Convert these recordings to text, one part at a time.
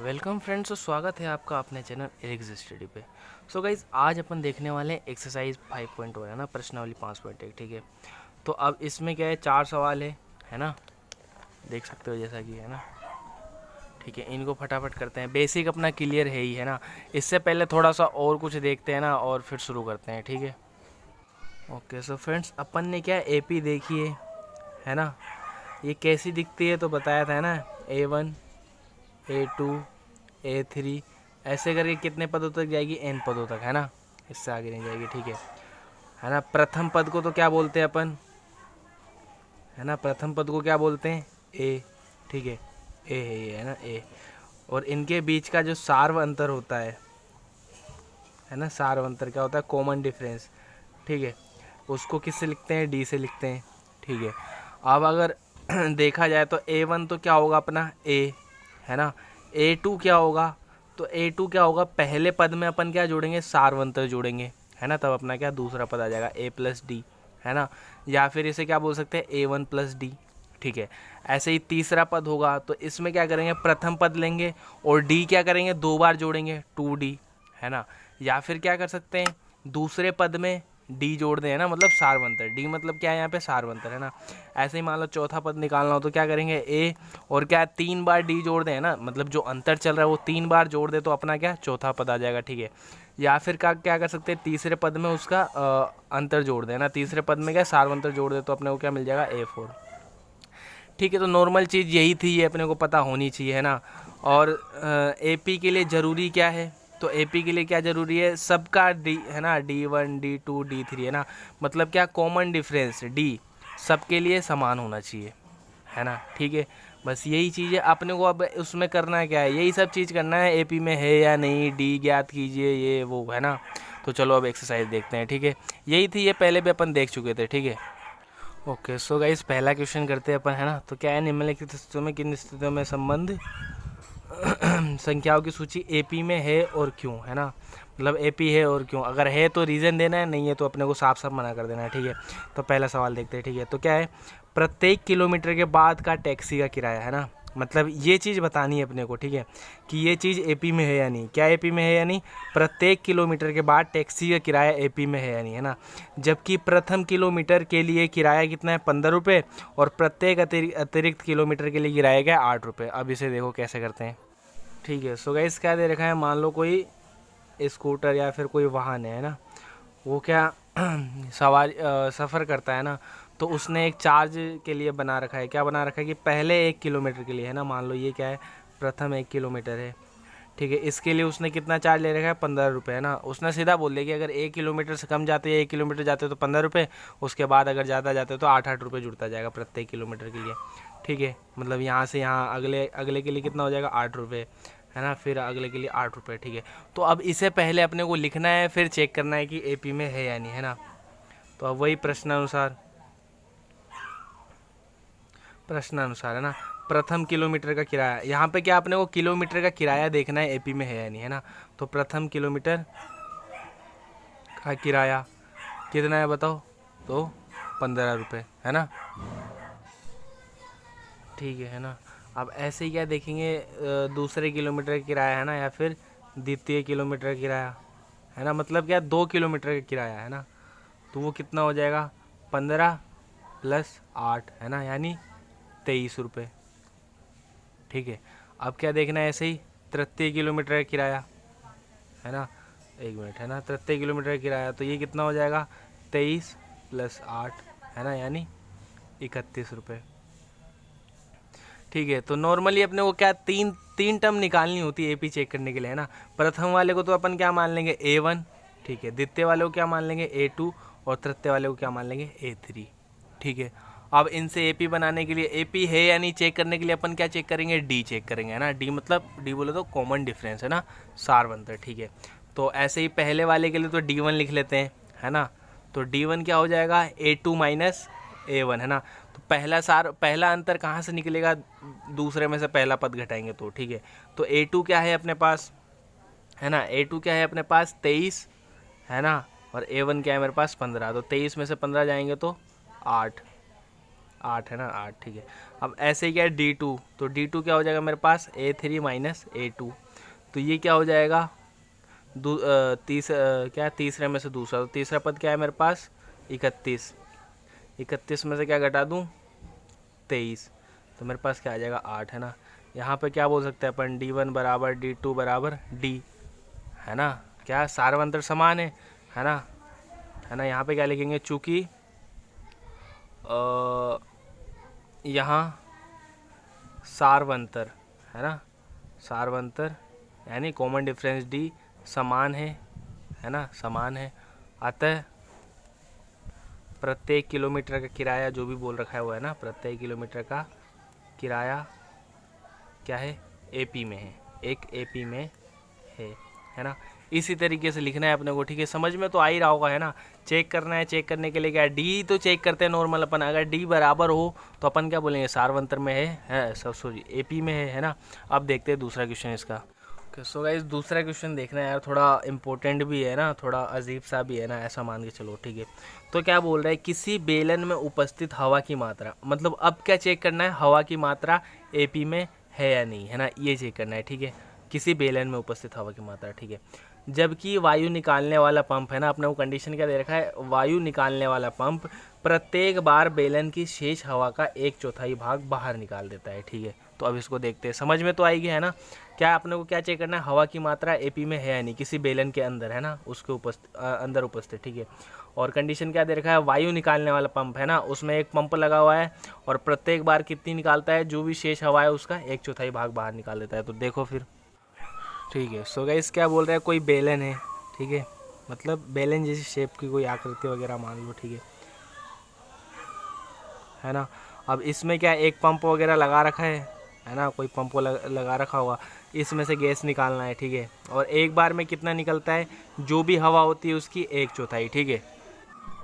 Welcome friends, तो स्वागत है आपका अपने चैनल एरिक्स स्टडी पे। सो गाइज, आज अपन देखने वाले हैं एक्सरसाइज 5.1 है ना, प्रश्नावली 5.1। ठीक है, तो अब इसमें क्या है, 4 सवाल है ना, देख सकते हो जैसा कि है ना। ठीक है, इनको फटाफट करते हैं। बेसिक अपना क्लियर है ही है ना। इससे पहले थोड़ा सा और कुछ देखते हैं ना, और फिर शुरू करते हैं। ठीक है, ओके। सो फ्रेंड्स, अपन ने क्या एपी देखी है ना, ये कैसी दिखती है तो बताया था है ना, A1 A2 A3 ऐसे करके कितने पदों तक जाएगी, n पदों तक है ना, इससे आगे नहीं जाएगी। ठीक है ना। प्रथम पद को तो क्या बोलते हैं अपन, है ना, प्रथम पद को क्या बोलते हैं, a। ठीक है, a है ये, है ना, a। और इनके बीच का जो सार्व अंतर होता है ना, सार्व अंतर क्या होता है, कॉमन डिफरेंस। ठीक है, उसको किससे लिखते हैं, d से लिखते हैं। ठीक है, अब अगर देखा जाए तो A1 तो क्या होगा अपना a, है ना। A2 क्या होगा, तो A2 क्या होगा, पहले पद में अपन क्या जोड़ेंगे, सार्वंतर जोड़ेंगे, है ना, तब अपना क्या दूसरा पद आ जाएगा A प्लस डी, है ना। या फिर इसे क्या बोल सकते हैं, A1 प्लस डी। ठीक है, ऐसे ही तीसरा पद होगा तो इसमें क्या करेंगे, प्रथम पद लेंगे और डी क्या करेंगे, 2 बार जोड़ेंगे, 2D, है ना। या फिर क्या कर सकते हैं, दूसरे पद में डी जोड़ दें, है ना, मतलब सार्वंतर। डी मतलब क्या है यहाँ पे, सार्वंतर, है ना। ऐसे ही मान लो चौथा पद निकालना हो तो क्या करेंगे, ए और क्या 3 बार डी जोड़ दें, है ना, मतलब जो अंतर चल रहा है वो 3 बार जोड़ दे तो अपना क्या चौथा पद आ जाएगा। ठीक है, या फिर क्या कर सकते हैं, तीसरे पद में उसका अंतर जोड़ दें ना, तीसरे पद में क्या सार्वंतर जोड़ दे तो अपने को क्या मिल जाएगा, A4। ठीक है, तो नॉर्मल चीज़ यही थी, ये अपने को पता होनी चाहिए, है ना। और AP के लिए ज़रूरी क्या है, तो AP के लिए क्या ज़रूरी है, सबका D, है ना, D1 D2 D3, है ना, मतलब क्या कॉमन डिफरेंस D सबके लिए समान होना चाहिए, है ना। ठीक है, बस यही चीज़ है अपने को। अब उसमें करना है क्या है, यही सब चीज़ करना है, AP में है या नहीं, D ज्ञात कीजिए, ये वो, है ना। तो चलो अब एक्सरसाइज देखते हैं। ठीक है, यही थी, ये पहले भी अपन देख चुके थे। ठीक है, ओके। सो गाइस, पहला क्वेश्चन करते हैं अपन, है ना। तो क्या है, निम्नलिखित स्थितियों में किन स्थितियों में संबंध संख्याओं की सूची AP में है और क्यों, है ना, मतलब AP है और क्यों। अगर है तो रीज़न देना है, नहीं है तो अपने को साफ साफ मना कर देना है। ठीक है, तो पहला सवाल देखते हैं। ठीक है, तो क्या है, प्रत्येक किलोमीटर के बाद का टैक्सी का किराया, है ना, मतलब ये चीज़ बतानी है अपने को। ठीक है, कि ये चीज़ AP में है या नहीं, क्या AP में है या नहीं, प्रत्येक किलोमीटर के बाद टैक्सी का किराया AP में है या नहीं, है ना। जबकि प्रथम किलोमीटर के लिए किराया कितना है, 15 रुपये, और प्रत्येक अतिरिक्त किलोमीटर के लिए किराया क्या है, 8 रुपये। अब इसे देखो कैसे करते हैं। ठीक है, सो गाइस, क्या दे रखा है, मान लो कोई स्कूटर या फिर कोई वाहन है ना, वो क्या सफ़र करता है ना, तो उसने एक चार्ज के लिए बना रखा है, क्या बना रखा है कि पहले 1 किलोमीटर के लिए, है ना, मान लो ये क्या है, प्रथम 1 किलोमीटर है। ठीक है, इसके लिए उसने कितना चार्ज ले रखा है, 15 रुपये, है ना। उसने सीधा बोल दिया कि अगर 1 किलोमीटर से कम जाते हैं, 1 किलोमीटर जाते हो तो 15 रुपये, उसके बाद अगर ज़्यादा जाते हो तो 8-8 रुपये जुड़ता जाएगा प्रत्येक किलोमीटर के लिए। ठीक है, मतलब यहाँ से यहाँ अगले अगले के लिए कितना हो जाएगा, 8 रुपये, है ना, फिर अगले के लिए 8 रुपये। ठीक है, तो अब इसे पहले अपने को लिखना है, फिर चेक करना है कि AP में है या नहीं, है ना। तो अब वही प्रश्नानुसार, है ना, प्रथम किलोमीटर का किराया, यहाँ पे क्या अपने को किलोमीटर का किराया देखना है, AP में है या नहीं, है ना। तो प्रथम किलोमीटर का किराया कितना है बताओ, तो 15 रुपये, है ना। ठीक है ना। अब ऐसे ही क्या देखेंगे, दूसरे किलोमीटर का किराया, है ना, या फिर द्वितीय किलोमीटर का किराया, है ना, मतलब क्या 2 किलोमीटर का किराया, है ना, तो वो कितना हो जाएगा, 15 प्लस 8, है ना, यानी 23 रुपये। ठीक है, अब क्या देखना है, ऐसे ही तृतीय किलोमीटर का किराया, है ना, 1 मिनट, है ना, तृतीय किलोमीटर का किराया, तो ये कितना हो जाएगा, 23 प्लस 8, है ना, यानी 31 रुपये। ठीक है, तो नॉर्मली अपने को क्या तीन तीन टर्म निकालनी होती है AP चेक करने के लिए, है ना। प्रथम वाले को तो अपन क्या मान लेंगे, A1। ठीक है, द्वितीय वाले को क्या मान लेंगे, A2, और तृतीय वाले को क्या मान लेंगे, A3। ठीक है, अब इनसे AP बनाने के लिए, AP है या नहीं चेक करने के लिए अपन क्या चेक करेंगे, D चेक करेंगे, है ना। D मतलब D बोले तो कॉमन डिफरेंस, है ना, सार्वंतर। ठीक है, तो ऐसे ही पहले वाले के लिए तो D1 लिख लेते हैं, है ना। तो D1 क्या हो जाएगा, A2 माइनस A1, है ना। तो पहला अंतर कहाँ से निकलेगा, दूसरे में से पहला पद घटाएंगे तो। ठीक है, तो A2 क्या है अपने पास, है ना, A2 क्या है अपने पास 23, है ना, और A1 क्या है मेरे पास 15, तो 23 में से 15 जाएंगे तो 8 8 है ना, 8 ठीक है। अब ऐसे ही क्या है D2, तो D2 क्या हो जाएगा मेरे पास A3 माइनस A2, तो ये क्या हो जाएगा क्या तीसरे में से दूसरा, तो तीसरा पद क्या है मेरे पास 31, 31 में से क्या घटा दूँ 23, तो मेरे पास क्या आ जाएगा 8 है ना। यहाँ पे क्या बोल सकते हैं अपन D1 बराबर D2 बराबर D है ना, क्या सार्वंतर समान है ना, है ना। यहाँ पे क्या लिखेंगे चूँकि यहाँ सार्वंतर है ना, सार्वंतर यानी कॉमन डिफरेंस D समान है ना, समान है, अतः प्रत्येक किलोमीटर का किराया जो भी बोल रखा है वो है ना, प्रत्येक किलोमीटर का किराया क्या है AP में है, एक AP में है ना। इसी तरीके से लिखना है अपने को, ठीक है। समझ में तो आ ही रहा होगा है ना। चेक करना है, चेक करने के लिए क्या है D तो चेक करते हैं नॉर्मल अपन, अगर D बराबर हो तो अपन क्या बोलेंगे सार्वंतर में है सॉरी AP में है ना। अब देखते हैं दूसरा क्वेश्चन इसका। सो गाइस दूसरा क्वेश्चन देखना है यार, थोड़ा इम्पोर्टेंट भी है ना, थोड़ा अजीब सा भी है ना, ऐसा मान के चलो, ठीक है। तो क्या बोल रहा है किसी बेलन में उपस्थित हवा की मात्रा, मतलब अब क्या चेक करना है हवा की मात्रा AP में है या नहीं, है ना, ये चेक करना है, ठीक है। किसी बेलन में उपस्थित हवा की मात्रा, ठीक है। जबकि वायु निकालने वाला पंप है ना, अपने को कंडीशन क्या दे रखा है, वायु निकालने वाला पंप प्रत्येक बार बेलन की शेष हवा का 1/4 भाग बाहर निकाल देता है, ठीक है। तो अब इसको देखते हैं, समझ में तो आएगी है ना। क्या अपने को क्या चेक करना है हवा की मात्रा AP में है या नहीं, किसी बेलन के अंदर है ना, उसके अंदर उपस्थित, ठीक है। और कंडीशन क्या दे रखा है, वायु निकालने वाला पंप है ना, उसमें एक पंप लगा हुआ है और प्रत्येक बार कितनी निकालता है, जो भी शेष हवा है उसका 1/4 भाग बाहर निकाल देता है। तो देखो फिर, ठीक है। सो गाइस क्या बोल रहा है, कोई बेलन है, ठीक है, मतलब बेलन जैसी शेप की कोई आकृति वगैरह मान लो, ठीक है ना। अब इसमें क्या एक पंप वगैरह लगा रखा है ना, कोई पंप लगा रखा होगा, इसमें से गैस निकालना है, ठीक है। और एक बार में कितना निकलता है, जो भी हवा होती है उसकी 1/4, ठीक है।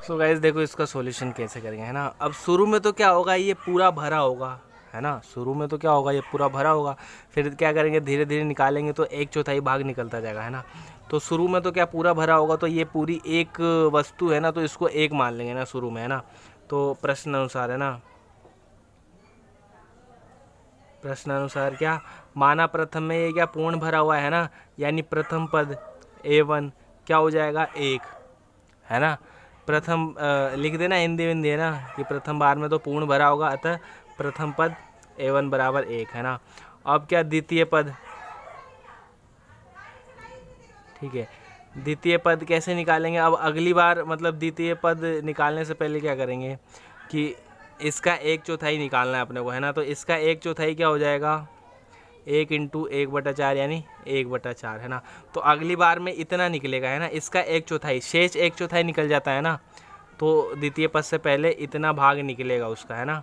सो गाइस देखो इसका सॉल्यूशन कैसे करेंगे, है ना। अब शुरू में तो क्या होगा, ये पूरा भरा होगा, है ना, शुरू में तो क्या होगा, ये पूरा भरा होगा, फिर क्या करेंगे धीरे धीरे निकालेंगे तो 1/4 भाग निकलता जाएगा, है ना। तो शुरू में तो क्या पूरा भरा होगा, तो ये पूरी एक वस्तु है ना, तो इसको एक मान लेंगे ना शुरू में, है ना। तो प्रश्न अनुसार है ना, प्रश्न अनुसार क्या माना प्रथम में ये क्या पूर्ण भरा हुआ है ना, यानी प्रथम पद A1 क्या हो जाएगा 1, है ना। प्रथम लिख देना हिंदी हिंदी है ना, कि प्रथम बार में तो पूर्ण भरा होगा, अतः प्रथम पद A1 बराबर 1, है ना। अब क्या द्वितीय पद, ठीक है, द्वितीय पद कैसे निकालेंगे। अब अगली बार मतलब द्वितीय पद निकालने से पहले क्या करेंगे कि इसका 1/4 निकालना है अपने को, है ना। तो इसका 1/4 क्या हो जाएगा 1 × 1/4 यानी 1/4, है ना। तो अगली बार में इतना निकलेगा, है ना, इसका 1/4 शेष 1/4 निकल जाता है ना, तो द्वितीय पद से पहले इतना भाग निकलेगा उसका, है ना,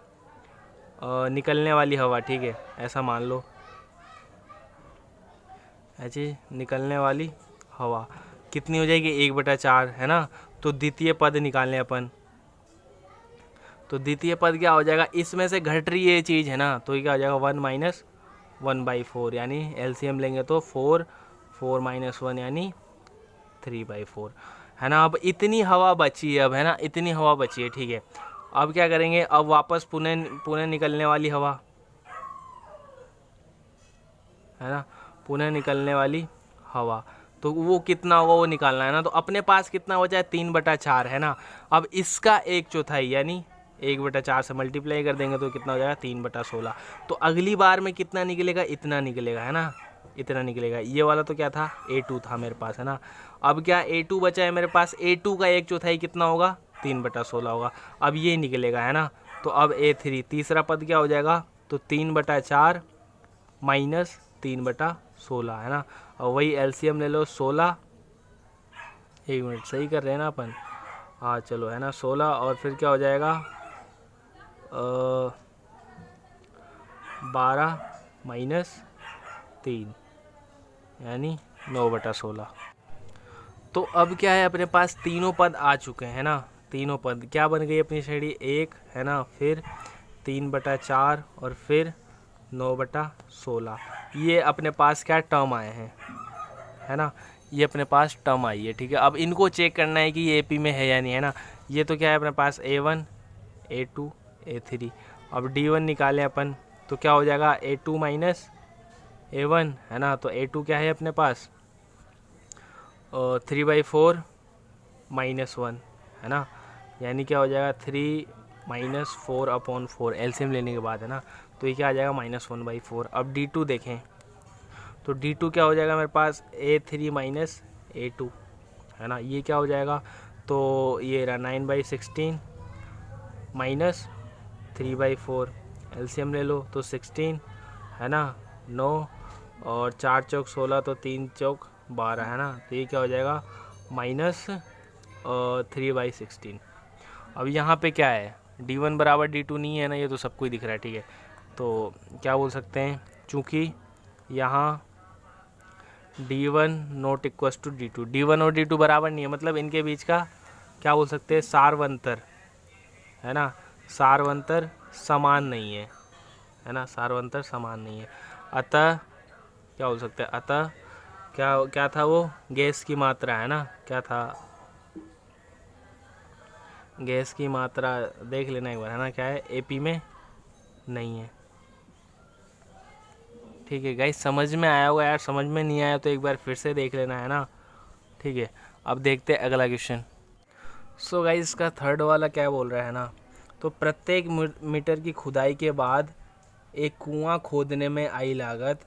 निकलने वाली हवा, ठीक है, ऐसा मान लो, ऐसी निकलने वाली हवा कितनी हो जाएगी 1/4, है ना। तो द्वितीय पद निकालने अपन, तो द्वितीय पद क्या हो जाएगा, इसमें से घट रही है ये चीज़, है ना, तो ये क्या हो जाएगा 1 - 1/4, यानी LCM लेंगे तो 4 4 - 1 यानी 3/4, है ना। अब इतनी हवा बची है, अब है ना, इतनी हवा बची है, ठीक है। अब क्या करेंगे, अब वापस पुनः निकलने वाली हवा, है ना, पुनः निकलने वाली हवा, तो वो कितना होगा वो निकालना है ना। तो अपने पास कितना बचा है 3/4, है ना। अब इसका 1/4 यानी 1/4 से मल्टीप्लाई कर देंगे तो कितना हो जाएगा 3/16। तो अगली बार में कितना निकलेगा, इतना निकलेगा, है ना, इतना निकलेगा। ये वाला तो क्या था A2 था मेरे पास, है ना। अब क्या A2 बचा है मेरे पास, A2 का 1/4 कितना होगा 3/16 होगा, अब ये निकलेगा, है ना। तो अब A3 तीसरा पद क्या हो जाएगा, तो 3/4 माइनस 3/16, है ना। और वही LCM ले लो 16, 1 मिनट सही कर रहे हैं ना अपन, हाँ चलो, है ना 16, और फिर क्या हो जाएगा 12 - 3 यानी 9/16। तो अब क्या है अपने पास तीनों पद आ चुके हैं ना, तीनों पद क्या बन गई अपनी श्रेणी 1, है ना, फिर 3/4 और फिर 9/16। ये अपने पास क्या टर्म आए हैं, है ना, ये अपने पास टर्म आई है, ठीक है। अब इनको चेक करना है कि ये AP में है या नहीं, है ना। ये तो क्या है अपने पास A1 A2 A3। अब D1 निकालें अपन तो क्या हो जाएगा A2 माइनस A1, है ना। तो A2 क्या है अपने पास 3/4 -1, है ना। यानी क्या हो जाएगा 3 - 4/4 एलसीएम लेने के बाद, है ना। तो ये क्या आ जाएगा -1/4। अब D2 देखें तो D2 क्या हो जाएगा मेरे पास A3 माइनस A2, है ना। ये क्या हो जाएगा तो ये रहा 9/16 माइनस 3/4, एलसीएम ले लो तो 16, है ना, 9 और 4 चौक 16 तो 3 चौक 12, है ना। तो ये क्या हो जाएगा -3/16। अब यहाँ पे क्या है D1 बराबर D2 नहीं है ना, ये तो सबको ही दिख रहा है, ठीक है। तो क्या बोल सकते हैं, चूँकि यहाँ D1 not equals to D2, D1 और D2 बराबर नहीं है, मतलब इनके बीच का क्या बोल सकते हैं सारवंतर, है ना। सारवंतर समान नहीं है, है ना, सारवंतर समान नहीं है। अतः क्या बोल सकते हैं, अतः क्या था वो गैस की मात्रा, है ना, क्या था गैस की मात्रा, देख लेना एक बार, है ना, क्या है AP में नहीं है। ठीक है गाइस, समझ में आया होगा यार, समझ में नहीं आया तो एक बार फिर से देख लेना, है ना। ठीक है, अब देखते हैं अगला क्वेश्चन। सो गाइस इसका थर्ड वाला क्या बोल रहा है ना, तो प्रत्येक मीटर की खुदाई के बाद एक कुआं खोदने में आई लागत,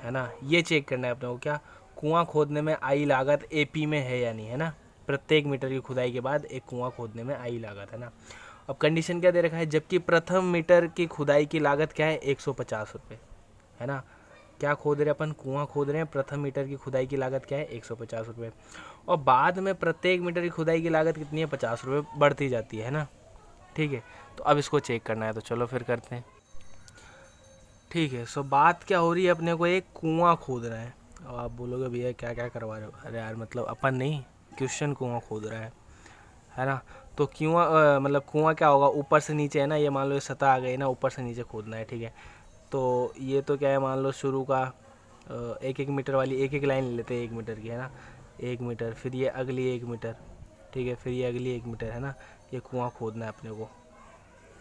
है ना, ये चेक करना है अपने को, क्या कुआं खोदने में आई लागत AP में है या नहीं, है ना। प्रत्येक मीटर की खुदाई के बाद एक कुआं खोदने में आई लागत, है ना। अब कंडीशन क्या दे रखा है, जबकि प्रथम मीटर की खुदाई की लागत क्या है 150 रुपये, है ना। क्या खोद रहे अपन, कुआं खोद रहे हैं, प्रथम मीटर की खुदाई की लागत क्या है 150 रुपये, और बाद में प्रत्येक मीटर की खुदाई की लागत कितनी है 50 रुपये बढ़ती जाती है ना। ठीक है, तो अब इसको चेक करना है, तो चलो फिर करते हैं। ठीक है, सो बात क्या हो रही है, अपने को एक कुआं खोद रहा है। अब आप बोलोगे भैया क्या क्या करवा रहे हो, अरे यार मतलब अपन नहीं, क्वेश्चन कुआं खोद रहा है ना। तो कुआं मतलब कुआं क्या होगा, ऊपर से नीचे, है ना। ये मान लो ये सतह आ गई ना, ऊपर से नीचे खोदना है, ठीक है। तो ये तो क्या है, मान लो शुरू का 1-1 मीटर वाली एक लाइन ले लेते हैं 1 मीटर की, है ना, 1 मीटर, फिर ये अगली 1 मीटर, ठीक है, फिर ये अगली 1 मीटर, है ना। ये कुआं खोदना है अपने को,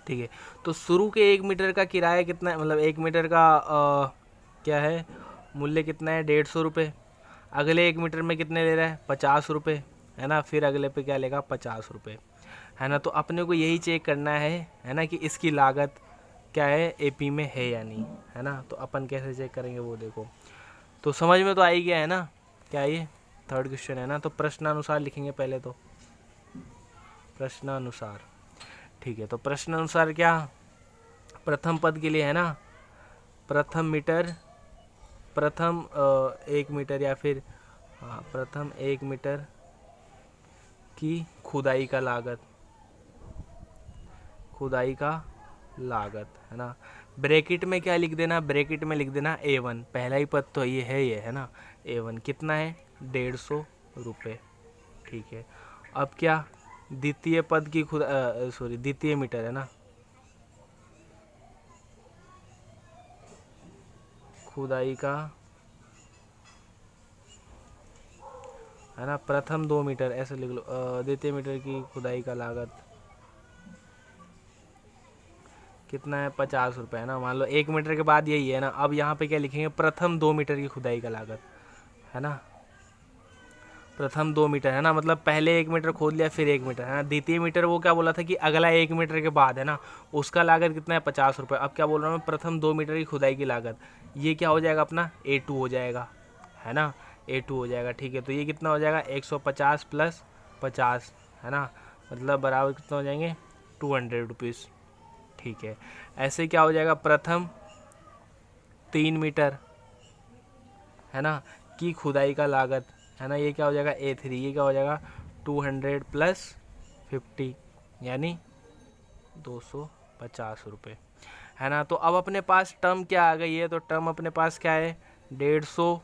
ठीक है। तो शुरू के 1 मीटर का किराया कितना है, मतलब 1 मीटर का क्या है मूल्य कितना है 150 रुपये। अगले 1 मीटर में कितने ले रहा है 50 रुपये, है ना। फिर अगले पे क्या लेगा 50 रुपये, है ना। तो अपने को यही चेक करना है ना, कि इसकी लागत क्या है AP में है या नहीं, है ना। तो अपन कैसे चेक करेंगे वो देखो, तो समझ में तो आ ही गया है ना। क्या ये थर्ड क्वेश्चन है ना, तो प्रश्नानुसार लिखेंगे पहले, तो प्रश्नानुसार, ठीक है। तो प्रश्नानुसार क्या, प्रथम पद के लिए, है ना, प्रथम 1 मीटर या फिर प्रथम 1 मीटर की खुदाई का लागत, है ना। ब्रैकेट में क्या लिख देना, ब्रैकेट में लिख देना A1, पहला ही पद तो ये है ना A1, कितना है 150 रुपये, ठीक है। अब क्या द्वितीय पद की द्वितीय मीटर, है ना, खुदाई का, है ना, प्रथम 2 मीटर ऐसे लिख लो, द्वितीय मीटर की खुदाई का लागत कितना है 50 रुपये, है ना। मान लो 1 मीटर के बाद यही है ना। अब यहाँ पे क्या लिखेंगे, प्रथम 2 मीटर की खुदाई का लागत, है ना, प्रथम 2 मीटर, है ना, मतलब पहले 1 मीटर खोद लिया फिर 1 मीटर, है ना। द्वितीय मीटर वो क्या बोला था कि अगला 1 मीटर के बाद, है ना, उसका लागत कितना है 50 रुपये। अब क्या बोल रहा हूँ मैं, प्रथम 2 मीटर की खुदाई की लागत, ये क्या हो जाएगा अपना A2 हो जाएगा, है ना, A2 हो जाएगा, ठीक है। तो ये कितना हो जाएगा 150 + 50, है ना, मतलब बराबर कितना हो जाएंगे 200 रुपीज़, ठीक है। ऐसे क्या हो जाएगा, प्रथम 3 मीटर, है ना, की खुदाई का लागत, है ना, ये क्या हो जाएगा A3, ये क्या हो जाएगा 200 + 50 यानी 250 रुपये, है ना। तो अब अपने पास टर्म क्या आ गई है, तो टर्म अपने पास क्या है 150,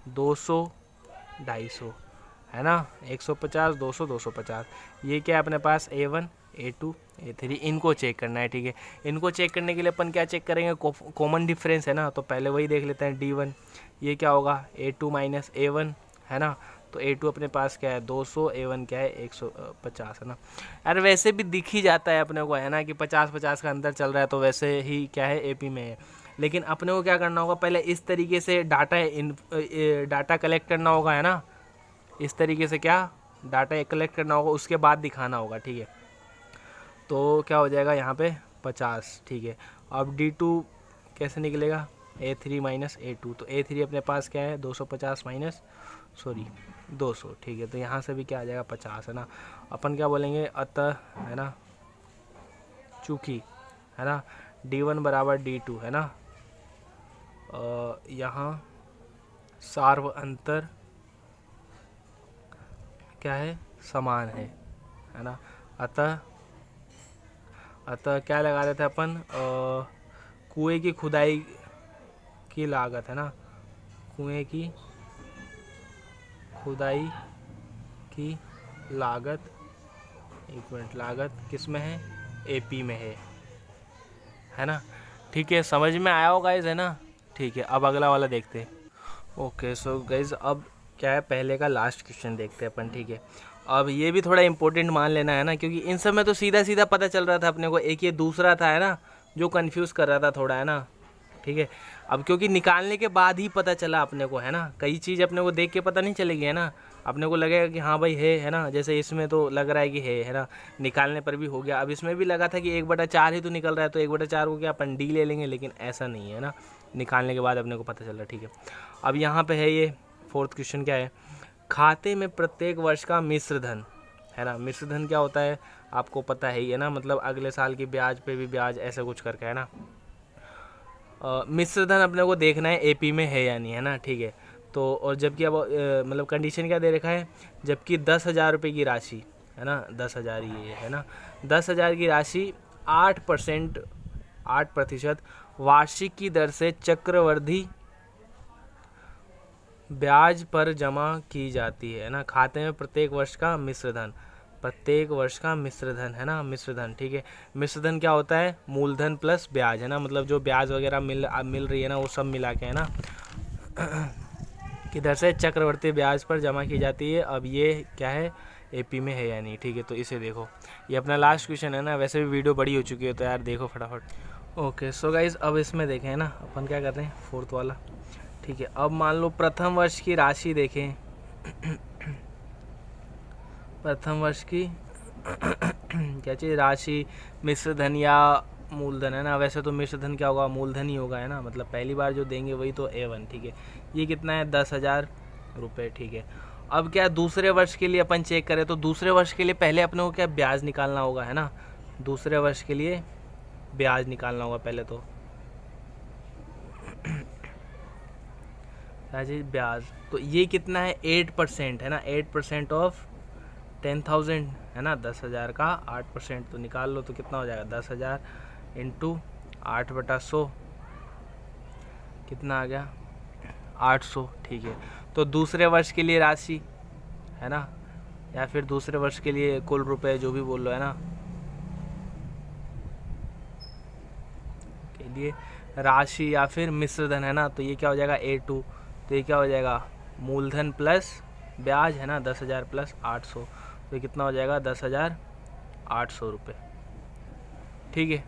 200, 250, है ना, 150, 200, 250, ये क्या है अपने पास A1, A2, A3, इनको चेक करना है, ठीक है। इनको चेक करने के लिए अपन क्या चेक करेंगे, कॉमन डिफरेंस, है ना। तो पहले वही देख लेते हैं D1, ये क्या होगा A2 - A1, है ना। तो तो A2 अपने पास क्या है 200, A1 क्या है 150 है ना। यार वैसे भी दिख ही जाता है अपने को है ना कि 50-50 का अंतर चल रहा है, तो वैसे ही क्या है AP में है। लेकिन अपने को क्या करना होगा, पहले इस तरीके से डाटा कलेक्ट करना होगा है ना, इस तरीके से क्या डाटा कलेक्ट करना होगा, उसके बाद दिखाना होगा, ठीक है। तो क्या हो जाएगा यहाँ पे 50, ठीक है। अब D2 कैसे निकलेगा, A3 माइनस A2, तो A3 अपने पास क्या है 250 माइनस 200, ठीक है। तो यहाँ से भी क्या आ जाएगा 50 है ना। अपन क्या बोलेंगे, अतः है ना, चूँकि है ना D1 बराबर D2 है ना, यहाँ सार्व अंतर क्या है समान है ना। अतः क्या लगा रहे थे अपन, कुएं की खुदाई की लागत है ना, कुएं की खुदाई की लागत, एक मिनट, लागत किस में है AP में है ना, ठीक है। समझ में आया होगा गाइस है ना, ठीक है। अब अगला वाला देखते हैं। ओके सो गाइस अब क्या है, पहले का लास्ट क्वेश्चन देखते हैं अपन, ठीक है। अब ये भी थोड़ा इंपॉर्टेंट मान लेना है ना, क्योंकि इन सब में तो सीधा सीधा पता चल रहा था अपने को, एक ये दूसरा था है ना जो कंफ्यूज कर रहा था थोड़ा है ना, ठीक है। अब क्योंकि निकालने के बाद ही पता चला अपने को है ना, कई चीज़ अपने को देख के पता नहीं चलेगी है ना, अपने को लगेगा कि हाँ भाई है ना, जैसे इसमें तो लग रहा है कि है ना, निकालने पर भी हो गया। अब इसमें भी लगा था कि 1/4 ही तो निकल रहा है, तो 1/4 को क्या अपन D ले लेंगे, लेकिन ऐसा नहीं है ना, निकालने के बाद अपने को पता चल रहा है, ठीक है। अब यहाँ पे है ये 4th क्वेश्चन क्या है, खाते में प्रत्येक वर्ष का मिश्र धन है ना। मिश्र धन क्या होता है आपको पता है ही है ना, मतलब अगले साल की ब्याज पे भी ब्याज, ऐसा कुछ करके है ना। मिश्र धन अपने को देखना है AP में है या नहीं है ना, ठीक है। तो और जबकि अब मतलब कंडीशन क्या दे रखा है, जबकि 10,000 रुपये की राशि है ना, 10,000 ये है ना, 10,000 की राशि 8% वार्षिक की दर से चक्रवृद्धि ब्याज पर जमा की जाती है ना। खाते में प्रत्येक वर्ष का मिश्र धन, प्रत्येक वर्ष का मिश्र धन है ना, मिश्र धन, ठीक है। मिश्र धन क्या होता है, मूलधन प्लस ब्याज है ना, मतलब जो ब्याज वगैरह मिल रही है ना वो सब मिला के है ना, किधर से चक्रवर्ती ब्याज पर जमा की जाती है। अब ये क्या है AP में है या नहीं, ठीक है। तो इसे देखो, ये अपना लास्ट क्वेश्चन है ना, वैसे भी वीडियो बड़ी हो चुकी है तो यार देखो फटाफट। ओके सो गाइज अब इसमें देखें है ना, अपन क्या कर रहे हैं 4th वाला, ठीक है। अब मान लो प्रथम वर्ष की राशि देखें, प्रथम वर्ष की क्या चीज़ राशि, मिश्र धन या मूलधन है ना। वैसे तो मिश्र धन क्या होगा, मूलधन ही होगा है ना, मतलब पहली बार जो देंगे वही तो A1, ठीक है। ये कितना है 10,000 रुपये, ठीक है। अब क्या दूसरे वर्ष के लिए अपन चेक करें, तो दूसरे वर्ष के लिए पहले अपने को क्या ब्याज निकालना होगा है ना, दूसरे वर्ष के लिए ब्याज निकालना होगा पहले तो, ब्याज। तो ये कितना है 8% है ना, 8% ऑफ 10,000 है ना, 10,000 का 8% तो निकाल लो, तो कितना हो जाएगा 10,000 इंटू 8/100 कितना आ गया 800, ठीक है। तो दूसरे वर्ष के लिए राशि है ना, या फिर दूसरे वर्ष के लिए कुल रुपए जो भी बोल लो है ना, के लिए राशि या फिर मिश्र धन है ना, तो ये क्या हो जाएगा A2, तो ये क्या हो जाएगा मूलधन प्लस ब्याज है ना, 10,000 प्लस 800, तो ये कितना हो जाएगा 10,800 रुपये, ठीक है।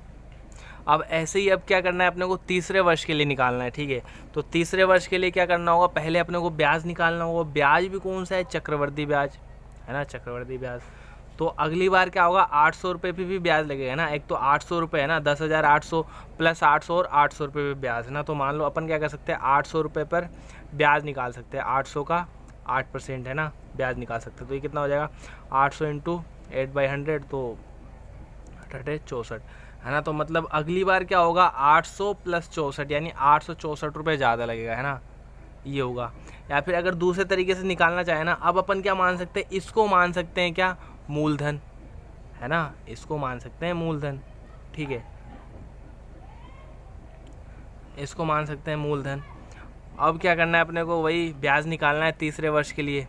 अब ऐसे ही अब क्या करना है अपने को, तीसरे वर्ष के लिए निकालना है, ठीक है। तो तीसरे वर्ष के लिए क्या करना होगा, पहले अपने को ब्याज निकालना होगा। ब्याज भी कौन सा है, चक्रवर्ती ब्याज है ना, चक्रवर्ती ब्याज। तो अगली बार क्या होगा 800 रुपये पे भी ब्याज लगेगा ना, एक तो 800 रुपये है ना, 10,800 प्लस 800 और 800 रुपये पे ब्याज है ना। तो मान लो अपन क्या कर सकते हैं 800 रुपये पर ब्याज निकाल सकते हैं, 800 का 8% है ना ब्याज निकाल सकते हैं। तो ये कितना हो जाएगा 800 इंटू 8/100 तो 64 है ना। तो मतलब अगली बार क्या होगा 800 प्लस 64 यानी 864 रुपये ज़्यादा लगेगा है ना, ये होगा। या फिर अगर दूसरे तरीके से निकालना चाहे ना, अब अपन क्या मान सकते हैं, इसको मान सकते हैं क्या मूलधन है ना, इसको मान सकते हैं मूलधन, ठीक है, इसको मान सकते हैं मूलधन। अब क्या करना है अपने को, वही ब्याज निकालना है तीसरे वर्ष के लिए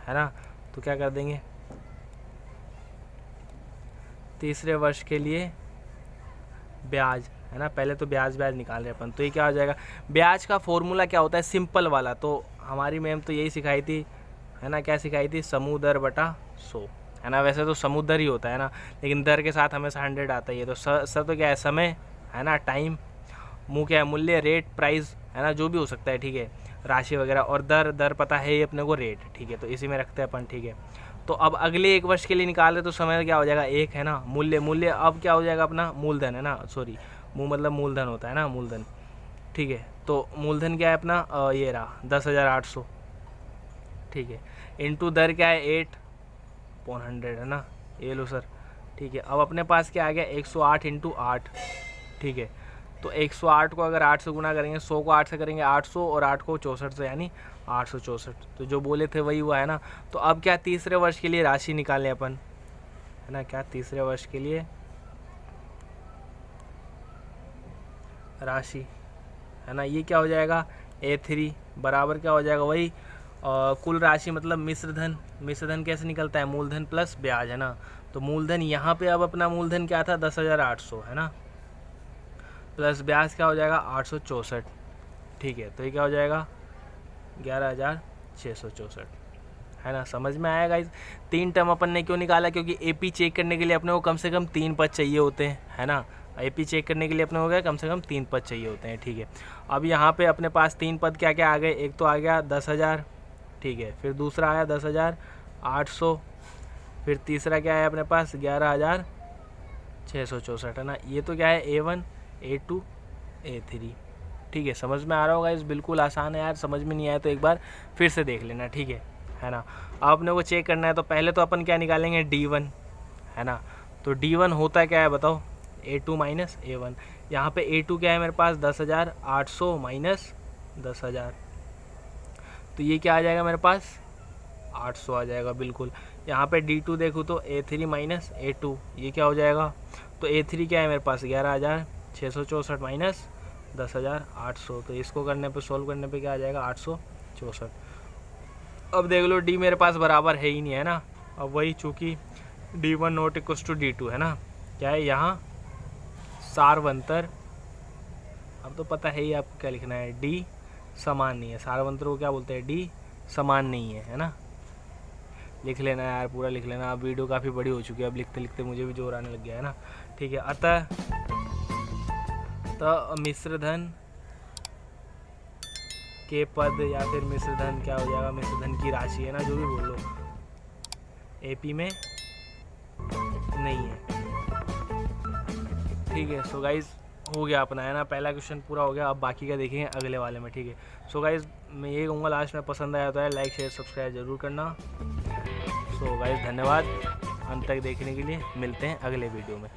है ना। तो क्या कर देंगे तीसरे वर्ष के लिए ब्याज है ना, पहले तो ब्याज निकाल रहे अपन। तो ये क्या हो जाएगा, ब्याज का फॉर्मूला क्या होता है सिंपल वाला, तो हमारी मैम तो यही सिखाई थी, है ना, क्या सिखाई थी, समूदर बटा 100, है ना। वैसे तो समुद्र ही होता है ना, लेकिन दर के साथ हमेशा 100 आता है। तो स तो क्या है, समय, है ना, टाइम, मू क्या है, मूल्य, रेट, प्राइस, है ना, जो भी हो सकता है, ठीक है, राशि वगैरह, और दर पता है ये अपने को रेट, ठीक है, तो इसी में रखते हैं अपन, ठीक है। तो अब अगले 1 वर्ष के लिए निकाले तो समय क्या हो जाएगा 1, है ना। मूल्य अब क्या हो जाएगा अपना मूलधन, है ना, सॉरी मतलब मूलधन होता है ना, मूलधन, ठीक है। तो मूलधन क्या है अपना, ये रहा 10,800, ठीक है, इंटू दर क्या है 8/100, है ना, ये लो सर, ठीक है। अब अपने पास क्या आ गया 108 इंटू 8, ठीक है। तो 108 को अगर 8 से गुना करेंगे, 100 को 8 से करेंगे 800, और 8 को 64 से, यानी 864। तो जो बोले थे वही हुआ, है ना। तो अब क्या तीसरे वर्ष के लिए राशि निकालें अपन, है ना, क्या तीसरे वर्ष के लिए राशि, है ना, ये क्या हो जाएगा A3 बराबर क्या हो जाएगा वही कुल राशि मतलब मिश्रधन। मिश्रधन कैसे निकलता है, मूलधन प्लस ब्याज, है ना। तो मूलधन यहाँ पे अब अपना मूलधन क्या था 10,800, है ना, प्लस ब्याज क्या हो जाएगा 864, ठीक है। तो ये क्या हो जाएगा 11,664, है ना। समझ में आया गाइस। 3 टर्म अपन ने क्यों निकाला, क्योंकि AP चेक करने के लिए अपने को कम से कम 3 पद चाहिए होते हैं, है ना। AP चेक करने के लिए अपने हो गया कम से कम 3 पद चाहिए होते हैं, ठीक है। अब यहाँ पे अपने पास 3 पद क्या क्या आ गए, एक तो आ गया 10,000, ठीक है, फिर दूसरा आया 10,800, फिर तीसरा क्या है अपने पास 11,664, है ना। ये तो क्या है A1, A2, A3, ठीक है। समझ में आ रहा होगा, इस बिल्कुल आसान है यार, समझ में नहीं आया तो एक बार फिर से देख लेना, ठीक है ना। अब अपने को चेक करना है, तो पहले तो अपन क्या निकालेंगे D1, है ना। तो D1 होता क्या है बताओ, A2 माइनस A1। यहाँ पे A2 क्या है मेरे पास 10,800 माइनस 10,000, तो ये क्या आ जाएगा मेरे पास 800 आ जाएगा बिल्कुल। यहाँ पे D2 देखूँ तो A3 माइनस A2, ये क्या हो जाएगा, तो A3 क्या है मेरे पास 11,664 माइनस 10,800, तो इसको करने पे सोल्व करने पे क्या आ जाएगा 864। अब देख लो D मेरे पास बराबर है ही नहीं, है ना। अब वही चूँकि D1 not equals to D2, है ना, क्या है यहाँ सारवंतर, अब तो पता है ही आपको क्या लिखना है, D समान नहीं है, सारवंतर को क्या बोलते हैं, D समान नहीं है ना। लिख लेना यार, पूरा लिख लेना। अब वीडियो काफ़ी बड़ी हो चुकी है, अब लिखते लिखते मुझे भी जोर आने लग गया, है ना, ठीक है। अतः तो मिश्रधन के पद या फिर मिश्रधन क्या हो जाएगा, मिश्रधन की राशि, है ना, जो भी बोल लो, AP में नहीं है, ठीक है। सो गाइज हो गया अपना, है ना, पहला क्वेश्चन पूरा हो गया। अब बाकी का देखेंगे अगले वाले में, ठीक है। सो गाइज मैं ये कहूँगा लास्ट में पसंद आया तो है लाइक शेयर सब्सक्राइब जरूर करना। सो गाइज धन्यवाद अंत तक देखने के लिए, मिलते हैं अगले वीडियो में।